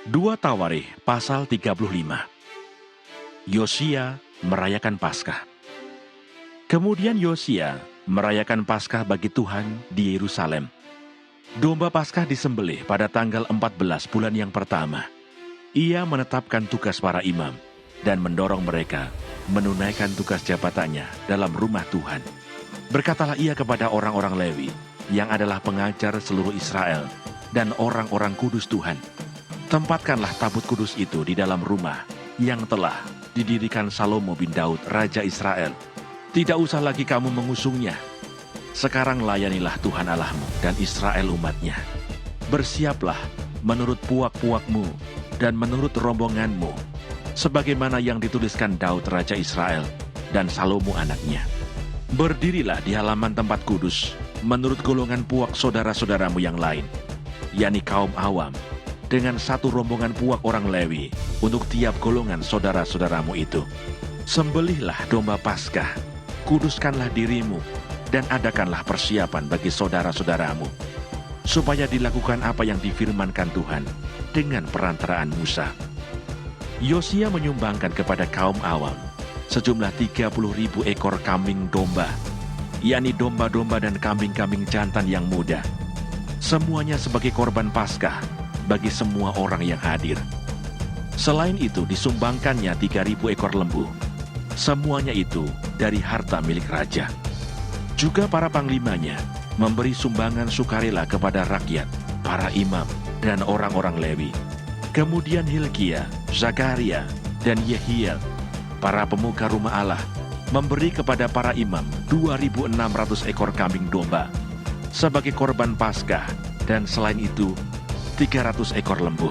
2 Tawarikh pasal 35. Yosia merayakan Paskah. Kemudian Yosia merayakan Paskah bagi Tuhan di Yerusalem. Domba Paskah disembelih pada tanggal 14 bulan yang pertama. Ia menetapkan tugas para imam dan mendorong mereka menunaikan tugas jabatannya dalam rumah Tuhan. Berkatalah ia kepada orang-orang Lewi yang adalah pengajar seluruh Israel dan orang-orang kudus Tuhan, tempatkanlah tabut kudus itu di dalam rumah yang telah didirikan Salomo bin Daud, Raja Israel. Tidak usah lagi kamu mengusungnya. Sekarang layanilah Tuhan Allahmu dan Israel umatnya. Bersiaplah menurut puak-puakmu dan menurut rombonganmu, sebagaimana yang dituliskan Daud Raja Israel dan Salomo anaknya. Berdirilah di halaman tempat kudus menurut golongan puak saudara-saudaramu yang lain, yakni kaum awam, dengan satu rombongan puak orang Lewi untuk tiap golongan saudara-saudaramu itu. Sembelihlah domba Paskah, kuduskanlah dirimu, dan adakanlah persiapan bagi saudara-saudaramu, supaya dilakukan apa yang difirmankan Tuhan dengan perantaraan Musa. Yosia menyumbangkan kepada kaum awam sejumlah 30.000 ekor kambing domba, yakni domba-domba dan kambing-kambing jantan yang muda, semuanya sebagai korban Paskah bagi semua orang yang hadir. Selain itu disumbangkannya 3.000 ekor lembu, semuanya itu dari harta milik raja. Juga para panglimanya memberi sumbangan sukarela kepada rakyat, para imam, dan orang-orang Lewi. Kemudian Hilkia, Zakaria, dan Yehiel, para pemuka rumah Allah, memberi kepada para imam 2.600 ekor kambing domba sebagai korban Paskah, dan selain itu 300 ekor lembu.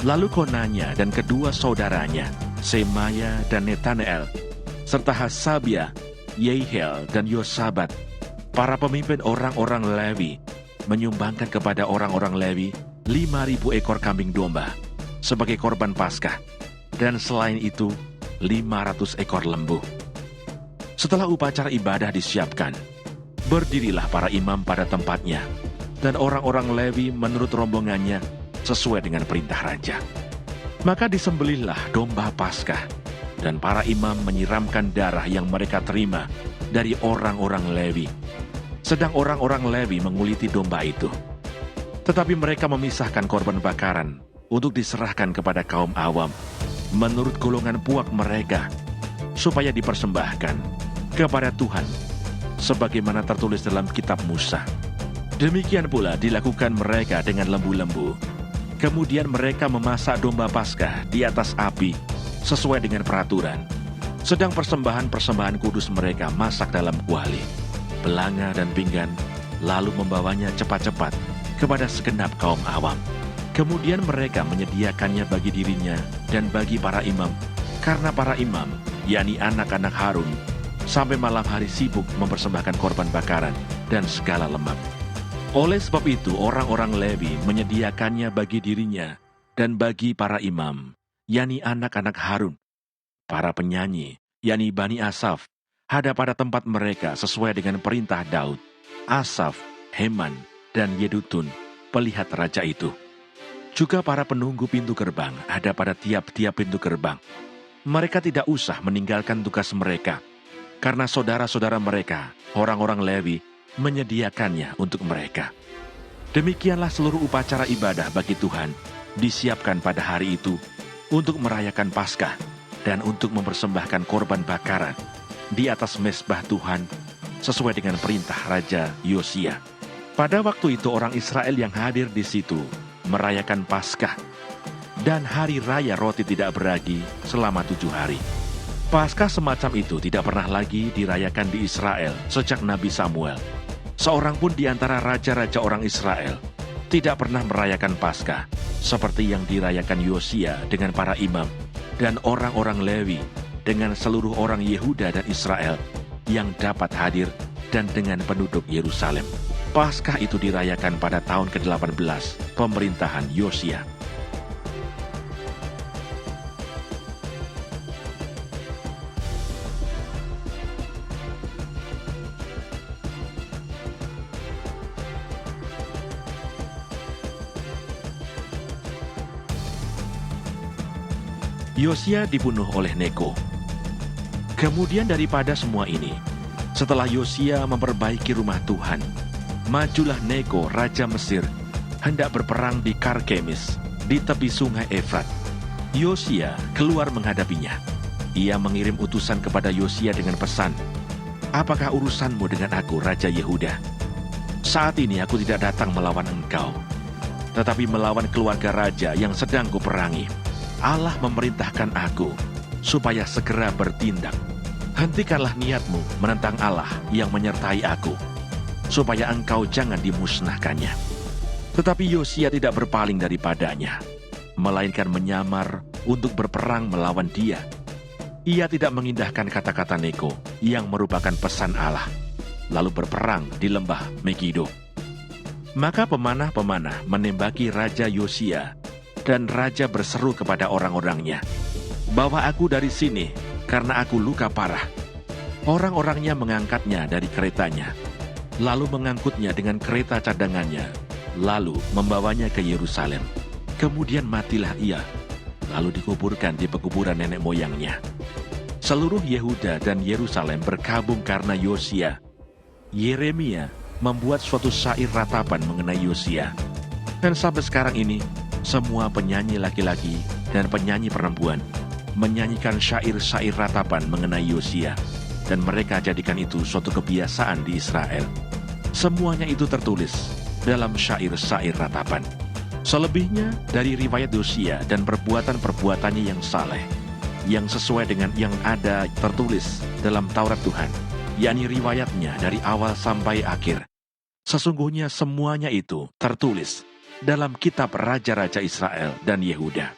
Lalu Konanya dan kedua saudaranya, Semaya dan Netaneel, serta Hasabia, Yehiel, dan Yosabat, para pemimpin orang-orang Lewi, menyumbangkan kepada orang-orang Lewi 5.000 ekor kambing domba sebagai korban Paskah, dan selain itu 500 ekor lembu. Setelah upacara ibadah disiapkan, berdirilah para imam pada tempatnya, dan orang-orang Lewi menurut rombongannya sesuai dengan perintah raja. Maka disembelihlah domba Paskah, dan para imam menyiramkan darah yang mereka terima dari orang-orang Lewi. Sedang orang-orang Lewi menguliti domba itu. Tetapi mereka memisahkan korban bakaran untuk diserahkan kepada kaum awam menurut golongan puak mereka, supaya dipersembahkan kepada Tuhan sebagaimana tertulis dalam kitab Musa. Demikian pula dilakukan mereka dengan lembu-lembu. Kemudian mereka memasak domba Paskah di atas api sesuai dengan peraturan. Sedang persembahan-persembahan kudus mereka masak dalam kuali, belanga dan pinggan, lalu membawanya cepat-cepat kepada segenap kaum awam. Kemudian mereka menyediakannya bagi dirinya dan bagi para imam, karena para imam, yakni anak-anak Harun, sampai malam hari sibuk mempersembahkan korban bakaran dan segala lemak. Oleh sebab itu orang-orang Lewi menyediakannya bagi dirinya dan bagi para imam, yakni anak-anak Harun. Para penyanyi, yakni Bani Asaf, ada pada tempat mereka sesuai dengan perintah Daud, Asaf, Heman, dan Yedutun, pelihat raja itu. Juga para penunggu pintu gerbang ada pada tiap-tiap pintu gerbang. Mereka tidak usah meninggalkan tugas mereka, karena saudara-saudara mereka, orang-orang Lewi, menyediakannya untuk mereka. Demikianlah seluruh upacara ibadah bagi Tuhan disiapkan pada hari itu untuk merayakan Paskah dan untuk mempersembahkan korban bakaran di atas mezbah Tuhan sesuai dengan perintah Raja Yosia. Pada waktu itu orang Israel yang hadir di situ merayakan Paskah dan hari raya roti tidak beragi selama 7 hari. Paskah semacam itu tidak pernah lagi dirayakan di Israel sejak Nabi Samuel. Seorang pun di antara raja-raja orang Israel tidak pernah merayakan Paskah seperti yang dirayakan Yosia dengan para imam dan orang-orang Lewi dengan seluruh orang Yehuda dan Israel yang dapat hadir dan dengan penduduk Yerusalem. Paskah itu dirayakan pada tahun ke-18 pemerintahan Yosia. Yosia dibunuh oleh Neko. Kemudian daripada semua ini, setelah Yosia memperbaiki rumah Tuhan, majulah Neko, raja Mesir, hendak berperang di Karkemis, di tepi sungai Efrat. Yosia keluar menghadapinya. Ia mengirim utusan kepada Yosia dengan pesan, "Apakah urusanmu dengan aku, Raja Yehuda? Saat ini aku tidak datang melawan engkau, tetapi melawan keluarga raja yang sedang kuperangi. Allah memerintahkan aku supaya segera bertindak. Hentikanlah niatmu menentang Allah yang menyertai aku, supaya engkau jangan dimusnahkannya." Tetapi Yosia tidak berpaling daripadanya, melainkan menyamar untuk berperang melawan dia. Ia tidak mengindahkan kata-kata Neko yang merupakan pesan Allah, lalu berperang di lembah Megido. Maka pemanah-pemanah menembaki Raja Yosia, dan Raja berseru kepada orang-orangnya, "Bawa aku dari sini, karena aku luka parah." Orang-orangnya mengangkatnya dari keretanya, lalu mengangkutnya dengan kereta cadangannya, lalu membawanya ke Yerusalem. Kemudian matilah ia, lalu dikuburkan di pekuburan nenek moyangnya. Seluruh Yehuda dan Yerusalem berkabung karena Yosia. Yeremia membuat suatu syair ratapan mengenai Yosia. Dan sampai sekarang ini, semua penyanyi laki-laki dan penyanyi perempuan menyanyikan syair-syair ratapan mengenai Yosia. Dan mereka jadikan itu suatu kebiasaan di Israel. Semuanya itu tertulis dalam syair-syair ratapan. Selebihnya dari riwayat Yosia dan perbuatan-perbuatannya yang saleh, yang sesuai dengan yang ada tertulis dalam Taurat Tuhan, yakni riwayatnya dari awal sampai akhir. Sesungguhnya semuanya itu tertulis dalam kitab Raja-Raja Israel dan Yehuda.